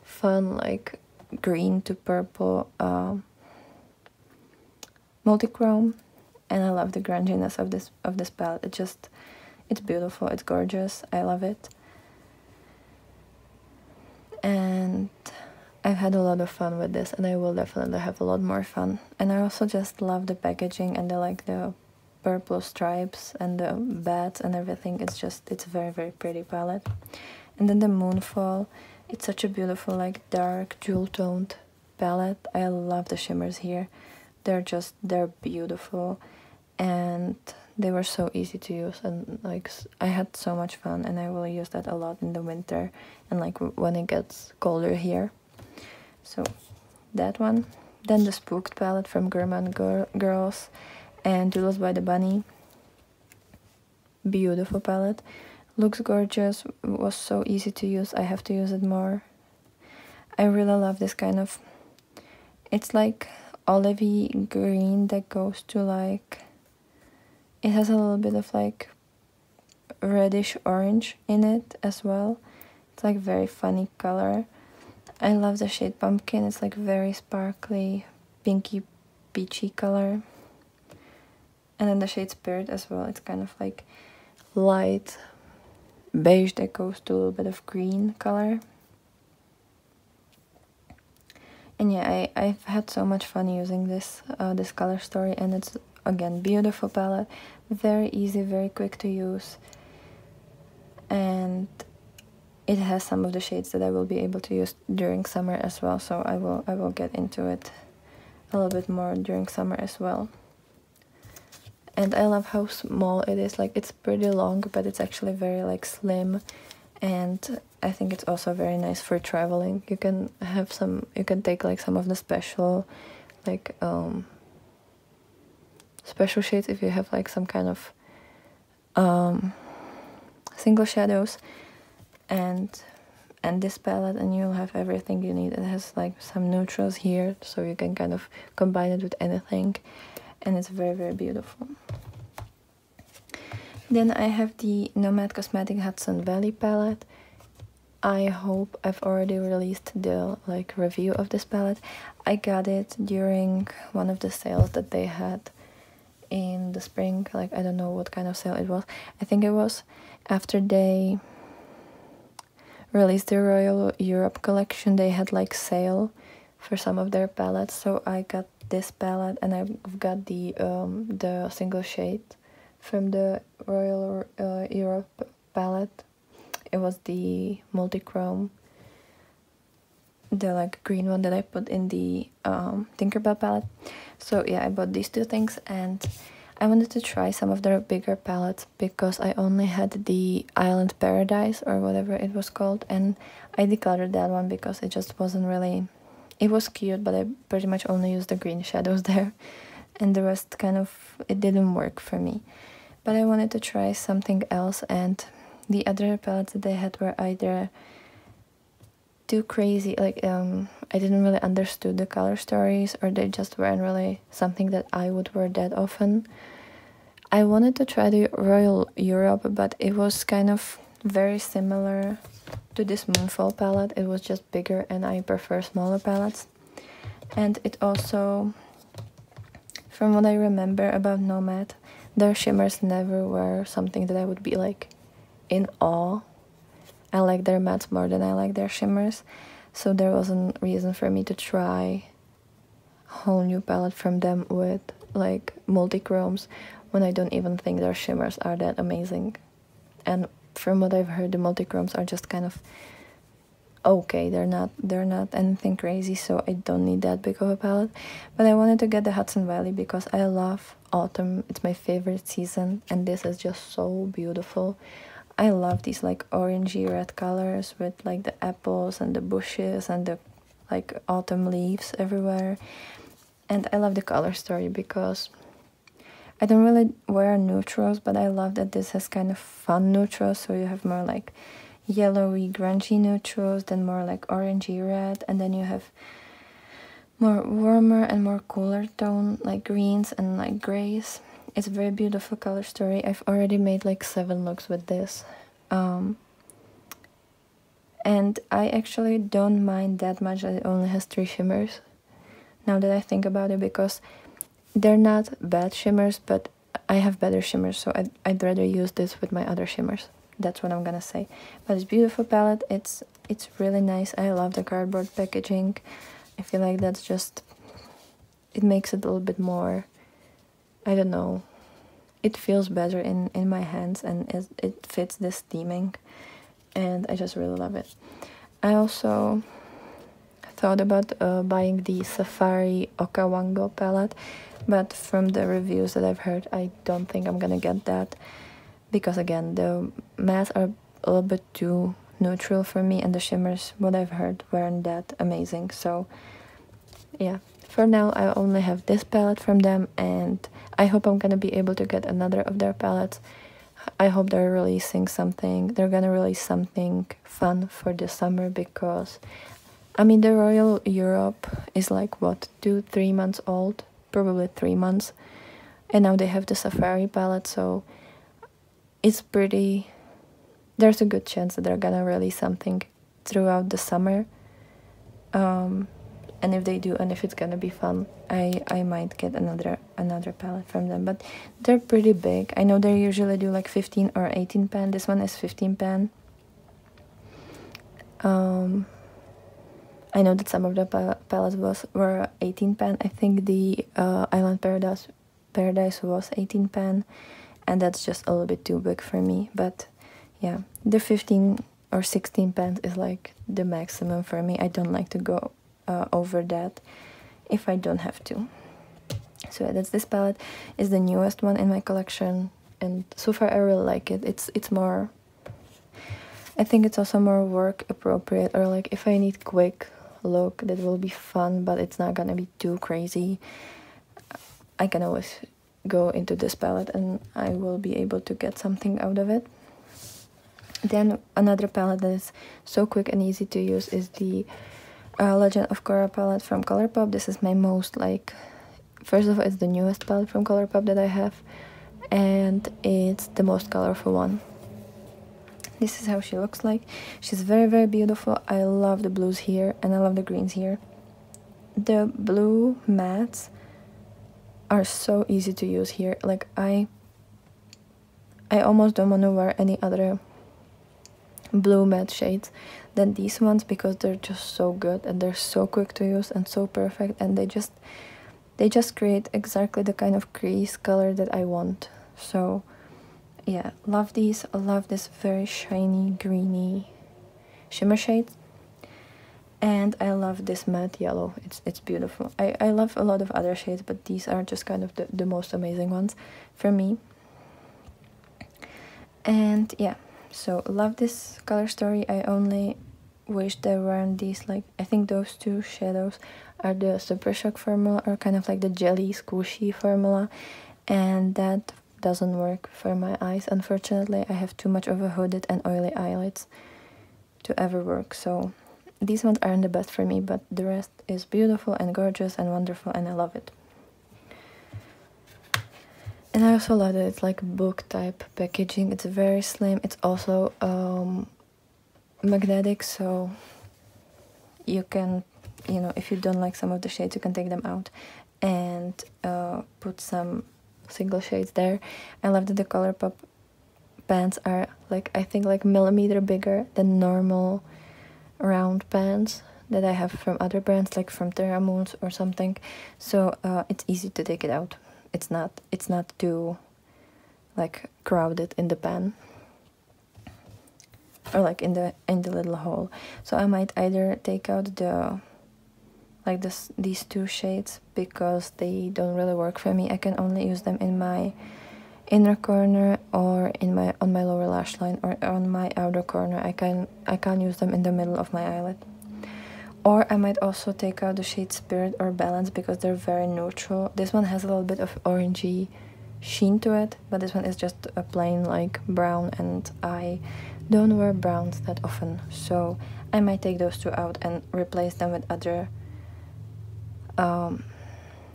fun like green to purple multi-chrome, and I love the grunginess of this palette. It's beautiful, it's gorgeous, I love it. And I've had a lot of fun with this, and I will definitely have a lot more fun. And I also just love the packaging and the purple stripes and the bats and everything. It's a very, very pretty palette. And then the Moonfall, it's such a beautiful, like, dark jewel toned palette. I love the shimmers here. They're beautiful, and they were so easy to use, and like I had so much fun, and I will use that a lot in the winter and like when it gets colder here. So that one. Then the Spooked palette from Gourmand Girls and Doodles by the Bunny. Beautiful palette. Looks gorgeous, was so easy to use. I have to use it more. I really love this kind of, it's like olivey green that goes to like, it has a little bit of like reddish orange in it as well. It's like very funny color. I love the shade Pumpkin. It's like very sparkly, pinky, peachy color. And then the shade Spirit as well. It's kind of like light beige that goes to a little bit of green color. And yeah, I've had so much fun using this this color story, and it's again beautiful palette, very easy, very quick to use, and it has some of the shades that I will be able to use during summer as well. So I will get into it a little bit more during summer as well. And I love how small it is. Like, it's pretty long, but it's actually very like slim, and I think it's also very nice for traveling. You can have some, you can take like some of the special like special shades if you have like some kind of single shadows, and this palette, and you'll have everything you need. It has like some neutrals here, so you can kind of combine it with anything, and it's very, very beautiful. Then I have the Nomad Cosmetic Hudson Valley palette. I hope I've already released the like review of this palette. I got it during one of the sales that they had in the spring. Like, I don't know what kind of sale it was. I think it was after they released the Royal Europe collection. They had like sale for some of their palettes, so I got this palette, and I've got the single shade from the Royal Europe palette. It was the multi-chrome, the like green one that I put in the Tinkerbell palette. So yeah, I bought these two things, and I wanted to try some of their bigger palettes because I only had the Island Paradise or whatever it was called, and I decluttered that one because it just wasn't really, it was cute, but I pretty much only used the green shadows there, and the rest kind of, it didn't work for me. But I wanted to try something else, and the other palettes that they had were either too crazy, like I didn't really understood the color stories, or they just weren't really something that I would wear that often. I wanted to try the Royal Europe, but it was kind of very similar to this Moonfall palette. It was just bigger, and I prefer smaller palettes. And it also, from what I remember about Nomad, their shimmers never were something that I would be like in awe. I like their mattes more than I like their shimmers, so there wasn't reason for me to try a whole new palette from them with like multi-chromes when I don't even think their shimmers are that amazing. And from what I've heard, the multi-chromes are just kind of okay. They're not anything crazy, so I don't need that big of a palette. But I wanted to get the Hudson Valley because I love autumn. It's my favorite season, and this is just so beautiful. I love these like orangey red colors with like the apples and the bushes and the like autumn leaves everywhere. And I love the color story because I don't really wear neutrals, but I love that this has kind of fun neutrals. So you have more like yellowy grungy neutrals, then more like orangey red, and then you have more warmer and more cooler tone like greens and like grays. It's a very beautiful color story. I've already made like 7 looks with this. And I actually don't mind that much that it only has 3 shimmers. Now that I think about it, because they're not bad shimmers, but I have better shimmers, so I'd rather use this with my other shimmers. That's what I'm gonna say. But it's beautiful palette. It's really nice. I love the cardboard packaging. I feel like that's just, it makes it a little bit more, I don't know, it feels better in my hands, and it fits this theming, and I just really love it. I also thought about buying the Safari Okawango palette, but from the reviews that I've heard, I don't think I'm gonna get that, because again, the mattes are a little bit too neutral for me, and the shimmers, what I've heard, weren't that amazing. So yeah, for now I only have this palette from them, and I hope I'm gonna be able to get another of their palettes. I hope they're releasing something, they're gonna release something fun for the summer, because I mean, the Royal Europe is like what, 2-3 months old, probably 3 months, and now they have the Safari palette, so it's pretty, there's a good chance that they're gonna release something throughout the summer. And if they do, and if it's gonna be fun, I might get another palette from them. But they're pretty big. I know they usually do like 15 or 18 pan. This one is 15 pan. I know that some of the palettes were 18 pan. I think the Island Paradise was 18 pan, and that's just a little bit too big for me. But yeah, the 15 or 16 pans is like the maximum for me. I don't like to go over that if I don't have to. So that's this palette. Is the newest one in my collection, and so far I really like it. It's more, I think it's also more work appropriate, or like if I need quick look that will be fun but it's not gonna be too crazy, I can always go into this palette and I will be able to get something out of it. Then another palette that is so quick and easy to use is the Legend of Korra palette from Colourpop. This is my most, like, first of all, it's the newest palette from Colourpop that I have, and it's the most colorful one. This is how she looks like. She's very, very beautiful. I love the blues here, and I love the greens here. The blue mattes are so easy to use here. Like, I almost don't want to wear any other blue matte shades than these ones, because they're just so good and they're so quick to use and so perfect, and they just create exactly the kind of crease color that I want. So yeah, love these. I love this very shiny greeny shimmer shade, and I love this matte yellow. It's beautiful. I love a lot of other shades, but these are just kind of the most amazing ones for me. And yeah, so love this color story. I only wish there weren't these, like, I think those two shadows are the Super Shock formula, or kind of like the jelly squishy formula, and that doesn't work for my eyes. Unfortunately, I have too much of a hooded and oily eyelids to ever work, so these ones aren't the best for me, but the rest is beautiful and gorgeous and wonderful, and I love it. And I also love that it's like book type packaging. It's very slim. It's also magnetic, so you can, you know, if you don't like some of the shades, you can take them out and put some single shades there. I love that the Colourpop pans are like, I think like millimeter bigger than normal round pans that I have from other brands, like from Terra Moons or something. So it's easy to take it out. It's not too like crowded in the pan, or like in the little hole. So I might either take out the, like these two shades, because they don't really work for me. I can only use them in my inner corner, or on my lower lash line, or on my outer corner. I can't use them in the middle of my eyelid. Or I might also take out the shade Spirit or Balance, because they're very neutral. This one has a little bit of orangey sheen to it, but this one is just a plain like brown, and I don't wear browns that often, so I might take those two out and replace them with other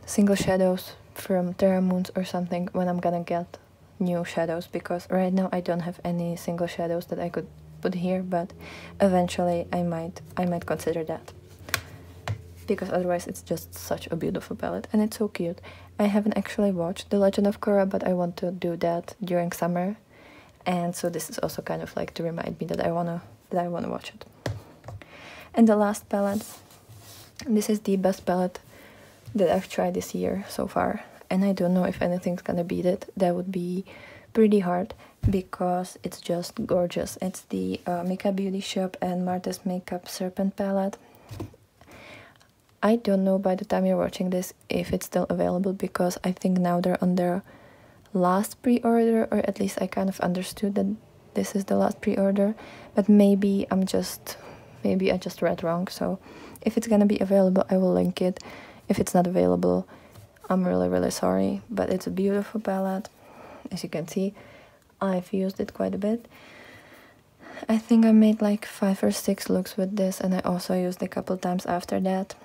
single shadows from Terra Moons or something when I'm gonna get new shadows, because right now I don't have any single shadows that I could put here, but eventually I might consider that, because otherwise it's just such a beautiful palette and it's so cute. I haven't actually watched The Legend of Korra, but I want to do that during summer. And so this is also kind of like to remind me that I wanna watch it. And the last palette, this is the best palette that I've tried this year so far, and I don't know if anything's gonna beat it. That would be pretty hard because it's just gorgeous. It's the Makeup Beauty Shop and Martha's Makeup Serpent palette. I don't know by the time you're watching this if it's still available, because I think now they're on their last pre-order, or at least I kind of understood that this is the last pre-order, but maybe I just read wrong. So if it's gonna be available, I will link it. If it's not available, I'm really sorry, but it's a beautiful palette. As you can see, I've used it quite a bit. I think I made like 5 or 6 looks with this, and I also used it a couple times after that.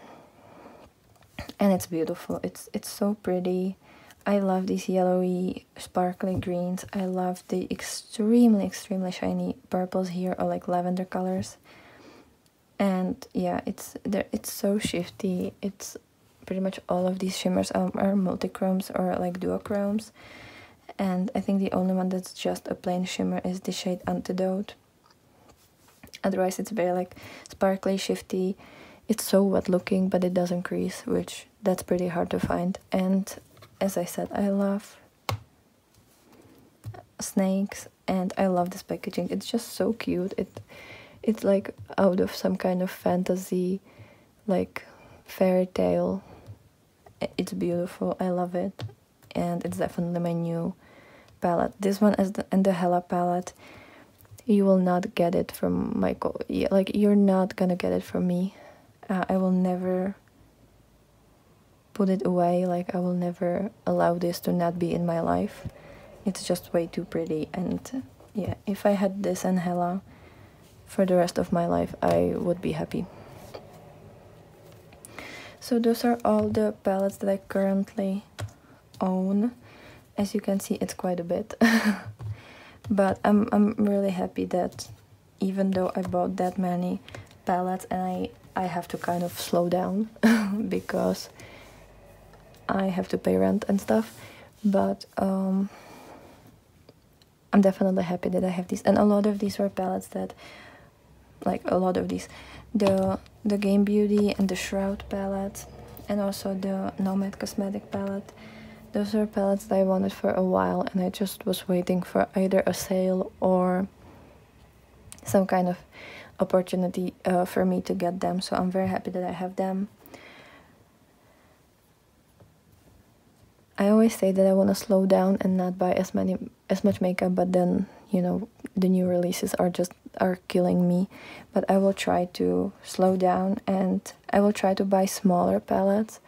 And it's beautiful. It's so pretty. I love these yellowy sparkly greens. I love the extremely shiny purples here, or like lavender colors. And yeah, it's so shifty. It's pretty much all of these shimmers are multichromes or like duochromes. And I think the only one that's just a plain shimmer is the shade Antidote. Otherwise it's very like sparkly, shifty. It's so wet looking, but it doesn't crease, which that's pretty hard to find. And as I said, I love snakes, and I love this packaging. It's just so cute. It's like out of some kind of fantasy, like fairy tale. It's beautiful. I love it, and it's definitely my new palette. This one is and the Hela palette. You will not get it from Michael. Yeah, like you're not gonna get it from me. I will never put it away. Like I will never allow this to not be in my life. It's just way too pretty, and yeah, if I had this and Hela for the rest of my life, I would be happy. So those are all the palettes that I currently own. As you can see, it's quite a bit. But I'm really happy that even though I bought that many palettes, and I have to kind of slow down because I have to pay rent and stuff, but I'm definitely happy that I have these. And a lot of these were palettes that, like a lot of these, the Game Beauty and the Shroud palette, and also the Nomad Cosmetic palette. Those are palettes that I wanted for a while, and I just was waiting for either a sale or some kind of opportunity for me to get them. So I'm very happy that I have them. I always say that I want to slow down and not buy as much makeup, but then, you know, the new releases are killing me. But I will try to slow down, and I will try to buy smaller palettes.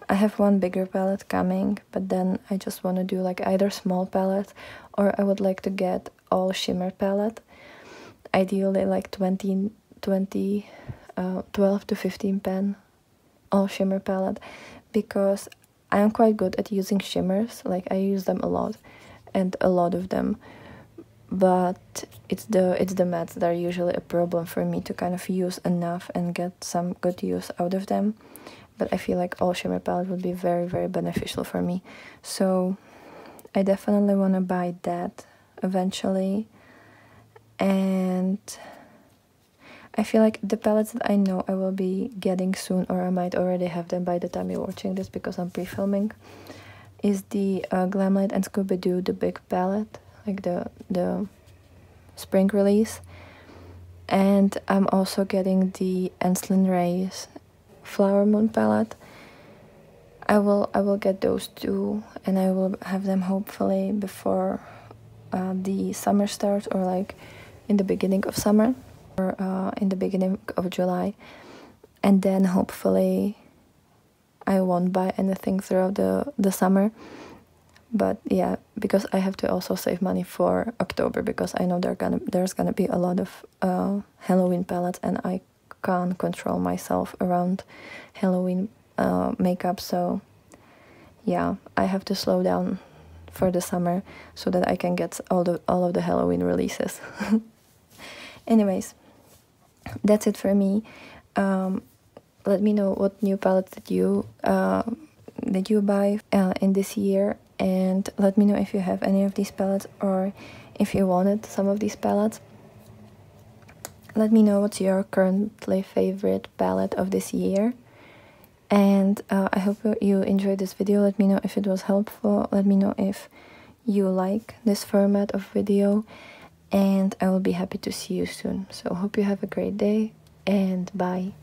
I have one bigger palette coming, but then I just want to do like either small palette, or I would like to get all shimmer palette. Ideally like 12 to 15 pen all shimmer palette, because I am quite good at using shimmers. Like I use them a lot, and a lot of them, but it's the mattes that are usually a problem for me to kind of use enough and get some good use out of them. But I feel like all shimmer palette would be very beneficial for me, so I definitely want to buy that eventually. And I feel like the palettes that I know I will be getting soon, or I might already have them by the time you're watching this because I'm pre-filming, is the Glamlight and Scooby-Doo, the big palette, like the spring release. And I'm also getting the Enslin Ray's Flower Moon palette. I will get those two, and I will have them hopefully before the summer starts, or like in the beginning of summer, or in the beginning of July. And then hopefully I won't buy anything throughout the summer. But yeah, because I have to also save money for October, because I know there's gonna be a lot of Halloween palettes, and I can't control myself around Halloween makeup. So yeah, I have to slow down for the summer so that I can get all of the Halloween releases. Anyways, that's it for me. Let me know what new palettes that you buy in this year, and let me know if you have any of these palettes or if you wanted some of these palettes. Let me know what's your currently favorite palette of this year. And I hope you enjoyed this video. Let me know if it was helpful. Let me know if you like this format of video, and I will be happy to see you soon. So hope you have a great day, and bye.